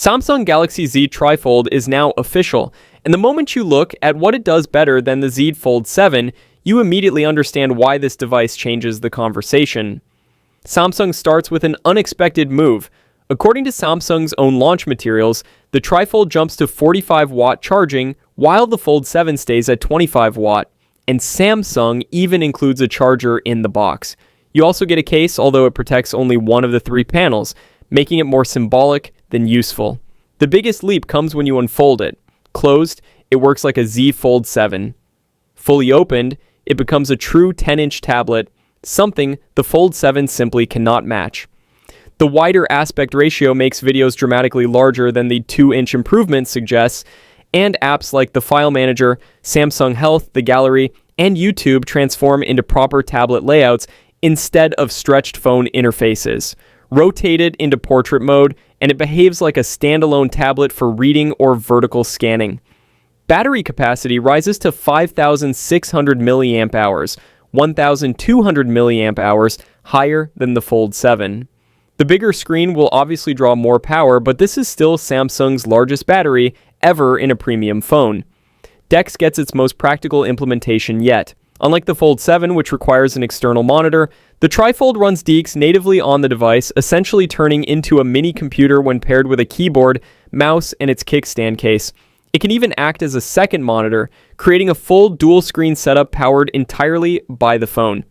Samsung Galaxy Z TriFold is now official, and the moment you look at what it does better than the Z Fold 7, you immediately understand why this device changes the conversation. Samsung starts with an unexpected move. According to Samsung's own launch materials, the TriFold jumps to 45-watt charging while the Fold 7 stays at 25-watt, and Samsung even includes a charger in the box. You also get a case, although it protects only one of the three panels, making it more symbolic than useful. The biggest leap comes when you unfold it. Closed, it works like a Z Fold 7. Fully opened, it becomes a true 10-inch tablet, something the Fold 7 simply cannot match. The wider aspect ratio makes videos dramatically larger than the 2-inch improvement suggests, and apps like the File Manager, Samsung Health, the Gallery, and YouTube transform into proper tablet layouts instead of stretched phone interfaces. Rotate it into portrait mode, and it behaves like a standalone tablet for reading or vertical scanning. Battery capacity rises to 5,600 mAh, 1,200 mAh higher than the Fold 7. The bigger screen will obviously draw more power, but this is still Samsung's largest battery ever in a premium phone. DeX gets its most practical implementation yet. Unlike the Fold 7, which requires an external monitor, the TriFold runs DeX natively on the device, essentially turning into a mini computer when paired with a keyboard, mouse, and its kickstand case. It can even act as a second monitor, creating a full dual-screen setup powered entirely by the phone.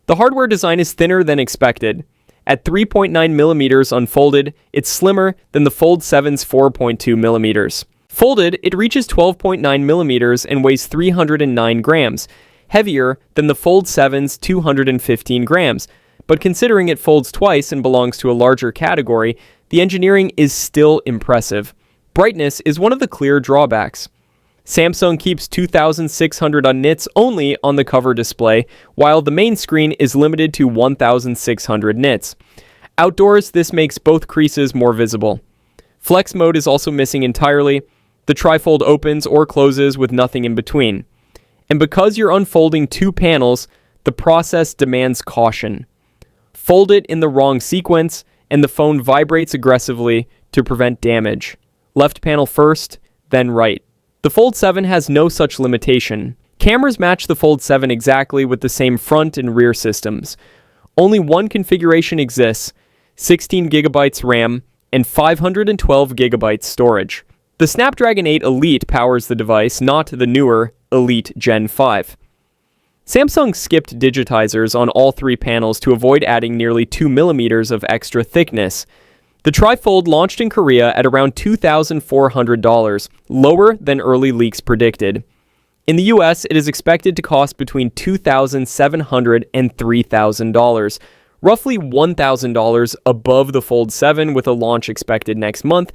The hardware design is thinner than expected. At 3.9 millimeters unfolded, it's slimmer than the Fold 7's 4.2 millimeters. Folded, it reaches 12.9 millimeters and weighs 309 grams, heavier than the Fold 7's 215 grams. But considering it folds twice and belongs to a larger category, the engineering is still impressive. Brightness is one of the clear drawbacks. Samsung keeps 2,600 nits only on the cover display, while the main screen is limited to 1,600 nits. Outdoors, this makes both creases more visible. Flex mode is also missing entirely. The TriFold opens or closes with nothing in between. And because you're unfolding two panels, the process demands caution. Fold it in the wrong sequence, and the phone vibrates aggressively to prevent damage. Left panel first, then right. The Fold 7 has no such limitation. Cameras match the Fold 7 exactly with the same front and rear systems. Only one configuration exists, 16 GB RAM and 512 GB storage. The Snapdragon 8 Elite powers the device, not the newer Elite Gen 5. Samsung skipped digitizers on all three panels to avoid adding nearly 2 millimeters of extra thickness. The TriFold launched in Korea at around $2,400, lower than early leaks predicted. In the US, it is expected to cost between $2,700 and $3,000, roughly $1,000 above the Fold 7 with a launch expected next month,